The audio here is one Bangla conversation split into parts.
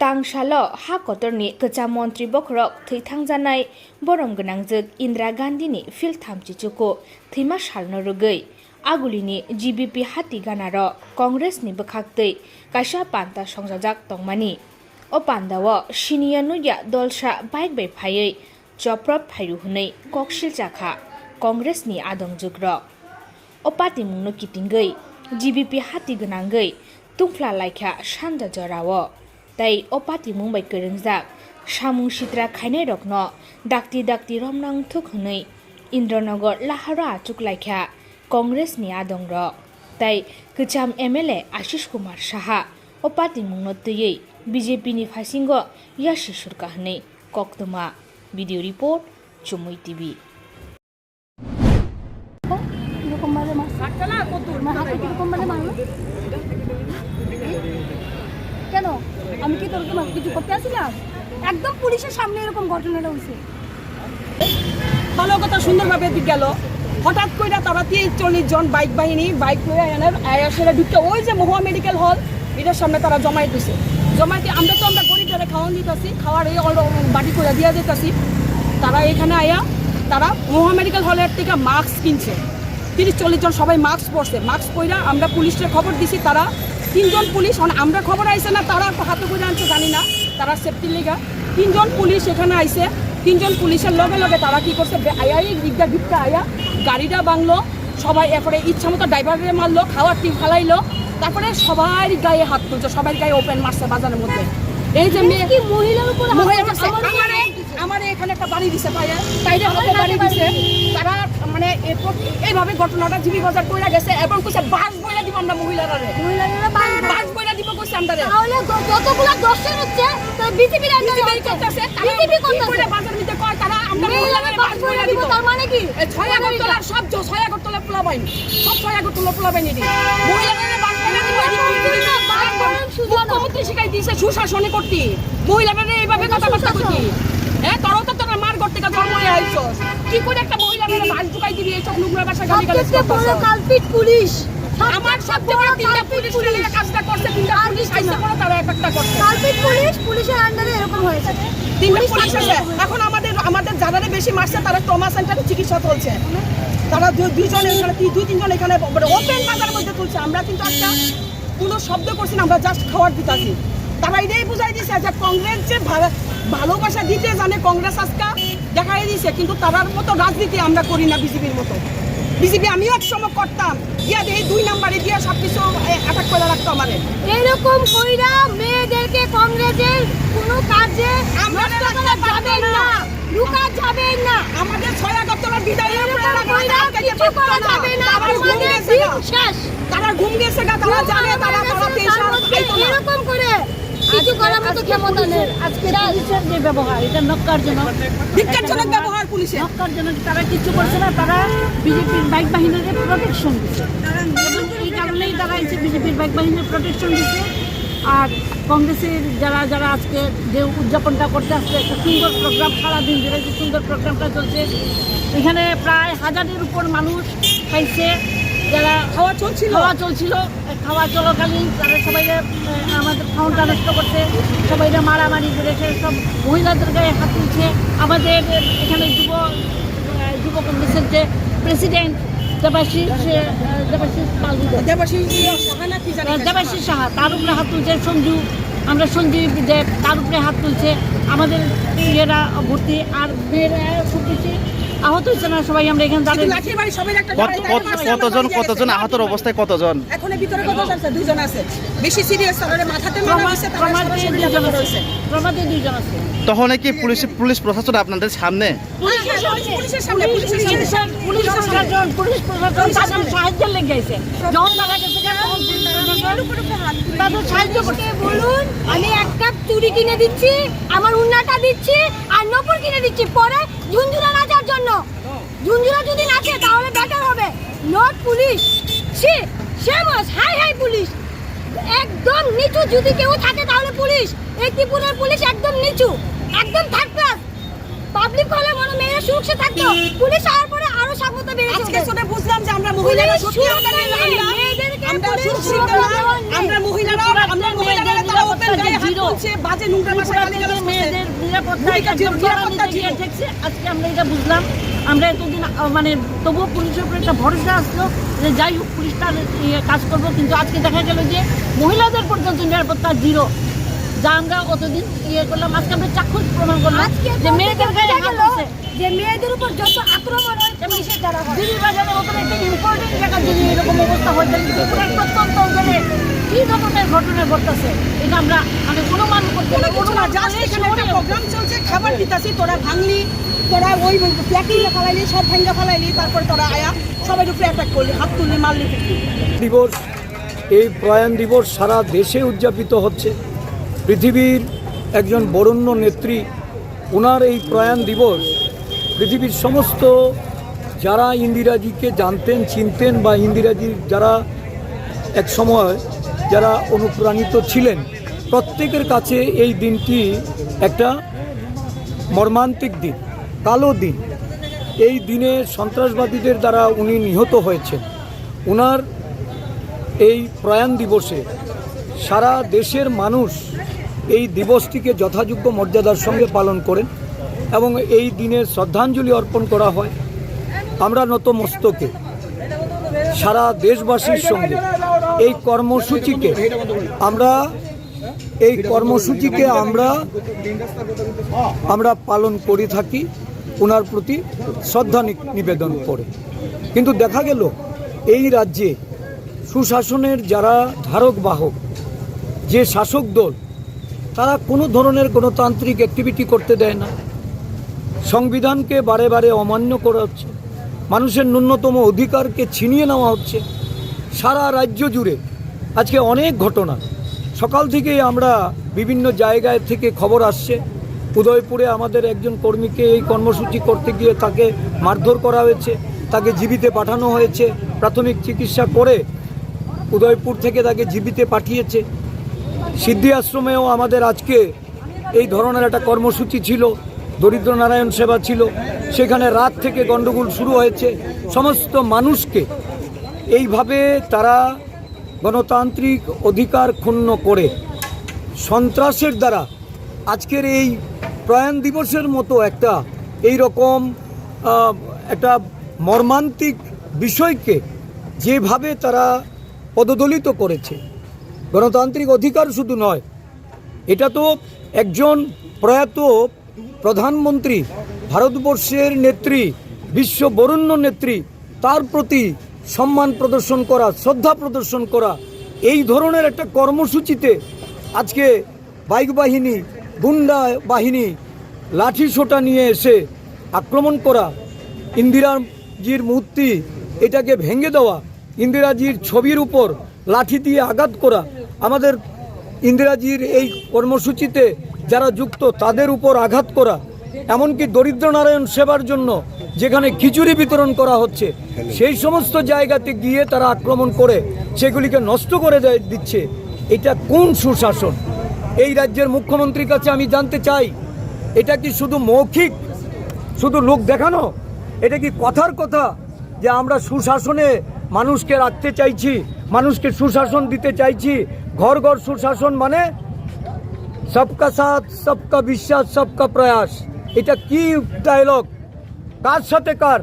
तांसाल हा कतरनि गोजाम मन्त्रि बखरक थैथांजानाय बरम गोनांजोग इन्द्रा गान्धीनि फिल्ड थामजिचुखौ थैमासालनो रुगै आगुलिनि जीबीपी हाति गानार कंग्रेसनि बोखाक्तै काइसा पान्ता संजाजाक तंमानि ओ पान्दाव सिनिया नुया दलसा बाइक बायफायै चप्रप फायरुहुनै ककसिलजाखा कंग्रेसनि आदंजुग्र ओ पातिमुंनो किटिंगै जीबीपी हाति गोनांगै तुंफ्ला लाइखा सानजा जराव ताई ओ पातिमुं बाय गोरोंजाक सामुं सित्रा खायनाय रकनो दाक्ति दाक्ति रमनां थुखनै इन्द्रनगर लाहारा आचुक लाइखा कंग्रेसनि आदंग्रक ताई गोजाम एमएलए आशिष कुमार साहा ओ पातिमुंनो तैयै बीजेपीनि फासिंग यासि सुरकाहनै कक्तमा भिडियो रिपोर्ट चुमुई टीवी কেন আমি কি তোর কিছু করতে আসছিলাম একদম পুলিশের সামনে এরকম ঘটনাটা হইছে ভালো কথা সুন্দরভাবে গেল হঠাৎ করে তারা 40 জন বাইক বাহিনী বাইক লয়ে এনার আয়াসেরা ঢুকতে ওই যে মহুয়া মেডিকেল হল এটার সামনে তারা জমায়েত হইছে জমায়েতে আমরা গরিবদের খাওয়ান দিতেছি খাওয়ার এই বাটি করে দিয়া দিতেছি তারা এখানে আয়া তারা মহুয়া মেডিকেল হলের থেকে মাস্ক কিনছে 30-40 জন সবাই মাস্ক পরছে মাস্ক পইরা আমরা পুলিশের খবর দিছি তারা 3 জন পুলিশ আমরা খবর আইছে না তারা হাতে করে আনছে জানি না তারা সেফটির লেগা 3 জন পুলিশ এখানে আইছে 3 জন পুলিশের লগে লগে তারা কি করছে আয়াই দিকটা দিকটা আয়া গাড়িটা ভাঙলো সবাই এরপরে ইচ্ছা মতো ড্রাইভারে মারলো খাওয়ার টিম ফালাইলো তারপরে সবার গায়ে হাত তুলছে সবার গায়ে ওপেন মারছে বাজারের মধ্যে এই যে মেয়ে কি মহিলার উপর আমারে এখানে একটা বাড়ি দিছে তাইরে হাতে বাড়ি দিছে তারা মানে এইভাবে ঘটনাটা জিবি বাজার কইরা গেছে এবং কইছে বাস বইলা দিব আমরা মহিলারা বাস বইলা দিব কইছে আমরা তাহলে যতগুলো দর্শন হচ্ছে তো বিজেপি করতেছে বিজেপি করতেছে বাজার নিতে কয় তারা আমরা মহিলারা বাস বইলা দিব তার মানে কি 6 আগরতলা সব 6 আগরতলা পোলা বাইনি সব 6 আগরতলা পোলা বাইনি মহিলারা বাস বইলা দিব মুখ্যমন্ত্রী শিখাই দিয়েছে সুশাসনে করতে মহিলারা এইভাবে কথাবার্তা করতে তোরাও তো তোরা মার করতে জন্ম হয়ে আইছস কি করে একটা মহিলাকে বাস ঢুকাই দিবি এই সব নোংরা ভাষা গালি গালাজ করতেছ কালপিট পুলিশ আমার সব বড় তিনটা পুলিশ মিলে কাজটা করছে তিনটা পুলিশ আইছে করে তারা একটা করছে কালপিট পুলিশের আন্ডারে এরকম হয়েছে তিনটা পুলিশ আছে এখন আমাদের যারা বেশি মারছে তারা ট্রমা সেন্টারে চিকিৎসা চলছে তারা দুইজন এখানে 2-3 জন এখানে ওপেন বাজারের মধ্যে তুলছে আমরা কিন্তু একটা কোনো শব্দ করছি না আমরা জাস্ট খাওয়ার দিতাছি তারা এটাই বুঝাই দিছে যে কংগ্রেস যে ভালোবাসা দিতে জানে কংগ্রেস আজকা দেখাই দিছে কিন্তু তার মতো রাজনীতি আমরা করি না বিজেপির মতো বিজেপি আমিও এক সময় করতাম দিয়া এই 2 নম্বরে দিয়া সবকিছু অ্যাটাক করে রাখতো আমারে এরকম কইরা মেয়েদেরকে কংগ্রেসের কোনো কাজে আমরা যাবে না লুকা যাবে না আমাদের 6 আগরতলা বিদায়ের কিছু করা যাবে না আমাদের দিন শেষ তারা ঘুম গেছে তারা জানে তারা এরকম করে কিছু করার মতো ক্ষমতা নেই আজকে পুলিশের যে ব্যবহার এটা ধিক্কারজনক ব্যবহার পুলিশের নক্কারজনক তারা কিছু করছে না তারা বিজেপির বাইক বাহিনীর প্রোটেকশন দিচ্ছে এবং এই কারণেই তারা এসে বিজেপির বাইক বাহিনীর প্রোটেকশন দিচ্ছে আর কংগ্রেসের যারা আজকে যে উদযাপনটা করতে আসছে একটা সুন্দর প্রোগ্রাম সারাদিন ধরে যে সুন্দর প্রোগ্রামটা চলছে এখানে প্রায় 1000-এর উপর মানুষ খাইছে যারা খাওয়া চলছিল খাওয়া চলাকালীন তারা সবাই আমাদের খাওয়াটা নষ্ট করছে সবাই মারামারি করেছে সব মহিলাদের গায়ে হাত তুলছে আমাদের এখানে যুব কংগ্রেসের যে প্রেসিডেন্ট দেবাশিস সাহা তার উপরে হাত তুলছে সঞ্জীব যে তার উপরে হাত তুলছে আমাদের ইয়েরা ভর্তি আর মেয়েরা ফুটেছে আহত হচ্ছে না সবাই আমরা এখানে কতজন আহতর অবস্থায় কতজন এখন ভিতরে কতজন আছে 2 জন আছে বেশি সিরিয়াস তাহলে মাথাতে মারা হইছে প্রমাদে 2 জন আছে তখন কি পুলিশ প্রশাসন আপনাদের সামনে পুলিশ প্রশাসন সাহায্য লেগে গেছে যখন তারা গেছে তাদের সাহায্য করতে বলুন আমি এক কাপ চুরি কিনে দিচ্ছি আমার উন্নাটা দিচ্ছি আর নপুর কিনে দিচ্ছি পরে ঝুনঝুনা নাচার জন্য ঝুনঝুনা যদি নাচে তাহলে বেটার হবে নট পুলিশ শেমাস হাই পুলিশ একদম নিচু যদি কেউ থাকে তাহলে পুলিশ এই ত্রিপুরার পুলিশ একদম নিচু একদম থার্ড ক্লাস পাবলিক হলে মনে মেয়েরা সুরক্ষিত থাকতো পুলিশ আসার পরে আরো স্বাগত বেড়েছে আজকে শুনে বুঝলাম যে আমরা মহিলারা সত্যি আমরা মহিলারা তারা ওপেন গায়ে হাত সে বাজে নোংরা ভাষায় গালিগালাজ করছে। মেয়েদের নিরাপত্তা ভূমিকা ছিল, নিরাপত্তা ছিল। আজকে আমরা এটা বুঝলাম। আমরা এতদিন মানে তবুও পুলিশের উপরে একটা ভরসা আসলো যে যাই হোক পুলিশটা কাজ করবো, কিন্তু আজকে দেখা গেল যে মহিলাদের পর্যন্ত নিরাপত্তা জিরো, যা আমরা অতদিন করলাম। আজকে আমরা চাক্ষুষ প্রমাণ করলাম যে মেয়েদের গায়ে হাত দিচ্ছে, যে মেয়েদের উপর যত আক্রমণ হয় পুলিশের দ্বারা হয়। দিল্লি বাজারের মতন একটা ইম্পর্টেন্ট জায়গা যদি এরকম অবস্থা হয় তাহলে ত্রিপুরার প্রত্যন্ত অঞ্চলে কি ধরনের ঘটনা ঘটতেছে এটা আমরা মানে অনুমান করতে কোনো কিছু না, জাস্ট এখানে একটা প্রোগ্রাম চলছে, খাবার দিতাছি, তোরা ভাঙলি, তোরা ওই প্ল্যাকিং ফালাইলি, সব ভাঙ্গা ফালাইলি, তারপর তোরা আয়া সবাই উপরে অ্যাটাক করলি, হাত তুললি, মারলি, ফিরলি। দিবস, এই প্রয়াণ দিবস সারা দেশে উদযাপিত হচ্ছে। পৃথিবীর একজন বরেণ্য নেত্রী, ওনার এই প্রয়াণ দিবস পৃথিবীর সমস্ত যারা ইন্দিরাজিকে জানতেন, চিনতেন বা ইন্দিরাজির যারা এক সময় যারা অনুপ্রাণিত ছিলেন, প্রত্যেকের কাছে এই দিনটি একটা মর্মান্তিক দিন, কালো দিন। এই দিনে সন্ত্রাসবাদীদের দ্বারা উনি নিহত হয়েছেন। ওনার এই প্রয়াণ দিবসে সারা দেশের মানুষ এই দিবসটিকে যথাযোগ্য মর্যাদার সঙ্গে পালন করেন এবং এই দিনে শ্রদ্ধাঞ্জলি অর্পণ করা হয়। আমরা নতমস্তকে সারা দেশবাসীর সঙ্গে এই কর্মসূচিকে আমরা পালন করে থাকি, ওনার প্রতি শ্রদ্ধা নিবেদন করে। কিন্তু দেখা গেল এই রাজ্যে সুশাসনের যারা ধারক বাহক, যে শাসক দল, তারা কোনো ধরনের গণতান্ত্রিক অ্যাক্টিভিটি করতে দেয় না। সংবিধানকে বারে বারে অমান্য করা হচ্ছে, মানুষের ন্যূনতম অধিকারকে ছিনিয়ে নেওয়া হচ্ছে। সারা রাজ্য জুড়ে আজকে অনেক ঘটনা, সকাল থেকেই আমরা বিভিন্ন জায়গায় থেকে খবর আসছে। উদয়পুরে আমাদের একজন কর্মীকে এই কর্মসূচি করতে গিয়ে তাকে মারধর করা হয়েছে, তাকে জীবিতে পাঠানো হয়েছে। প্রাথমিক চিকিৎসা করে উদয়পুর থেকে তাকে জীবিতে পাঠিয়েছে। সিদ্ধি আশ্রমেও আমাদের আজকে এই ধরনের একটা কর্মসূচি ছিল, দরিদ্র নারায়ণ সেবা ছিল, সেখানে রাত থেকে গণ্ডগোল শুরু হয়েছে। সমস্ত মানুষকে এইভাবে তারা গণতান্ত্রিক অধিকার ক্ষুণ্ণ করে সন্ত্রাসের দ্বারা আজকের এই প্রয়াণ দিবসের মতো এই রকম একটা মর্মান্তিক বিষয়কে যেভাবে তারা পদদলিত করেছে। গণতান্ত্রিক অধিকার শুধু নয়, এটা তো একজন প্রয়াত প্রধানমন্ত্রী, ভারতবর্ষের নেত্রী, বিশ্ব বরেণ্য নেত্রী, তার প্রতি সম্মান প্রদর্শন করা, শ্রদ্ধা প্রদর্শন করা। এই ধরনের একটা কর্মসূচিতে আজকে বাইক বাহিনী, গুন্ডা বাহিনী লাঠি সোটা নিয়ে এসে আক্রমণ করা, ইন্দিরাজির মূর্তি এটাকে ভেঙে দেওয়া, ইন্দিরাজির ছবির উপর লাঠি দিয়ে আঘাত করা, আমাদের ইন্দিরাজির এই কর্মসূচিতে যারা যুক্ত তাদের উপর আঘাত করা, এমনকি দরিদ্র নারায়ণ সেবার জন্য যেখানে খিচুড়ি বিতরণ করা হচ্ছে সেই সমস্ত জায়গাতে গিয়ে তারা আক্রমণ করে সেগুলিকে নষ্ট করে দিচ্ছে। এটা কোন সুশাসন? এই রাজ্যের মুখ্যমন্ত্রীর কাছে আমি জানতে চাই, এটা কি শুধু মৌখিক, শুধু লোক দেখানো? এটা কি কথার কথা যে আমরা সুশাসনে মানুষকে রাখতে চাইছি, মানুষকে সুশাসন দিতে চাইছি? ঘর ঘর সুশাসন মানে সবকা সাথ, সবকা বিশ্বাস, সবকা প্রয়াস। এটা কি ডায়লগ? কার সাথে কার?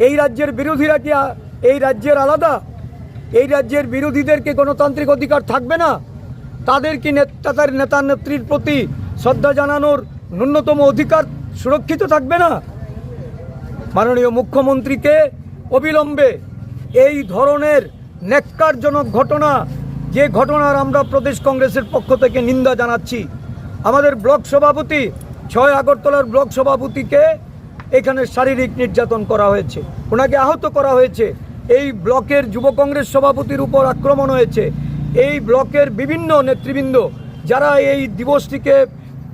এই রাজ্যের বিরোধীরা কি এই রাজ্যের আলাদা? এই রাজ্যের বিরোধীদেরকে গণতান্ত্রিক অধিকার থাকবে না? তাদের কি তাদের নেতা নেত্রীর প্রতি শ্রদ্ধা জানানোর ন্যূনতম অধিকার সুরক্ষিত থাকবে না? মাননীয় মুখ্যমন্ত্রীকে অবিলম্বে এই ধরনের ন্যাক্কারজনক ঘটনা, যে ঘটনার আমরা প্রদেশ কংগ্রেসের পক্ষ থেকে নিন্দা জানাচ্ছি। আমাদের ব্লক সভাপতি, 6 আগরতলার ব্লক সভাপতিকে এখানে শারীরিক নির্যাতন করা হয়েছে, ওনাকে আহত করা হয়েছে। এই ব্লকের যুব কংগ্রেস সভাপতির উপর আক্রমণ হয়েছে। এই ব্লকের বিভিন্ন নেতৃবৃন্দ যারা এই দিবসটিকে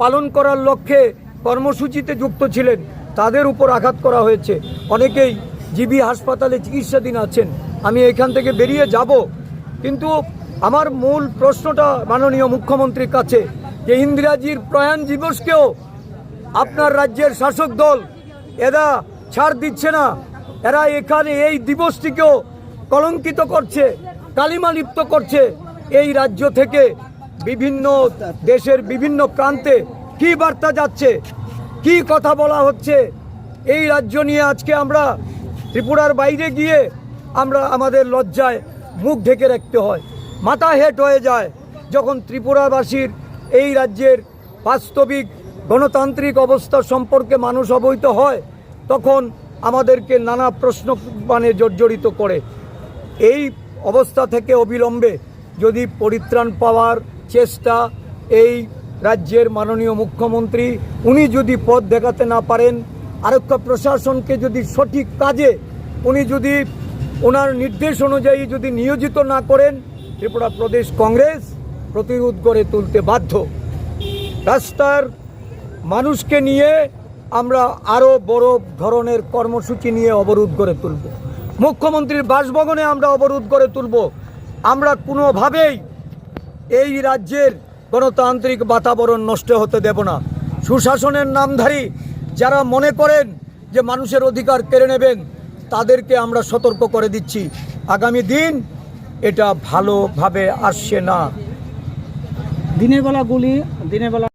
পালন করার লক্ষ্যে কর্মসূচিতে যুক্ত ছিলেন তাদের উপর আঘাত করা হয়েছে। অনেকেই জিবি হাসপাতালে চিকিৎসাধীন আছেন। আমি এখান থেকে বেরিয়ে যাব, কিন্তু আমার মূল প্রশ্নটা মাননীয় মুখ্যমন্ত্রীর কাছে যে ইন্দিরাজির প্রয়াণ দিবসকেও আপনার রাজ্যের শাসক দল এরা ছাড় দিচ্ছে না। এরা এখানে এই দিবসটিকেও কলঙ্কিত করছে, কালিমা লিপ্ত করছে। এই রাজ্য থেকে বিভিন্ন দেশের বিভিন্ন প্রান্তে কি বার্তা যাচ্ছে, কি কথা বলা হচ্ছে, এই রাজ্য নিয়ে আজকে আমরা ত্রিপুরার বাইরে গিয়ে আমরা আমাদের লজ্জায় মুখ ঢেকে রাখতে হয়, মাথা হেঁট হয়ে যায় যখন ত্রিপুরাবাসীর এই রাজ্যের বাস্তবিক গণতান্ত্রিক অবস্থা সম্পর্কে মানুষ অবহিত হয়, তখন আমাদেরকে নানা প্রশ্ন জর্জরিত করে। এই অবস্থা থেকে অবিলম্বে যদি পরিত্রাণ পাওয়ার চেষ্টা এই রাজ্যের মাননীয় মুখ্যমন্ত্রী উনি যদি পথ দেখাতে না পারেন, আরক্ষা প্রশাসনকে যদি সঠিক কাজে উনি যদি ওনার নির্দেশ অনুযায়ী যদি নিয়োজিত না করেন, ত্রিপুরা প্রদেশ কংগ্রেস প্রতিরোধ গড়ে তুলতে বাধ্য। রাস্তার মানুষকে নিয়ে আমরা আরও বড় ধরনের কর্মসূচি নিয়ে অবরোধ গড়ে তুলব, মুখ্যমন্ত্রীর বাসভবনে আমরা অবরোধ গড়ে তুলব। আমরা কোনোভাবেই এই রাজ্যের গণতান্ত্রিক বাতাবরণ নষ্ট হতে দেব না। সুশাসনের নামধারী যারা মনে করেন যে মানুষের অধিকার কেড়ে নেবেন, তাদেরকে আমরা সতর্ক করে দিচ্ছি, আগামী দিন এটা ভালোভাবে আসছে না। দিনের বেলা গুলি, দিনের বেলা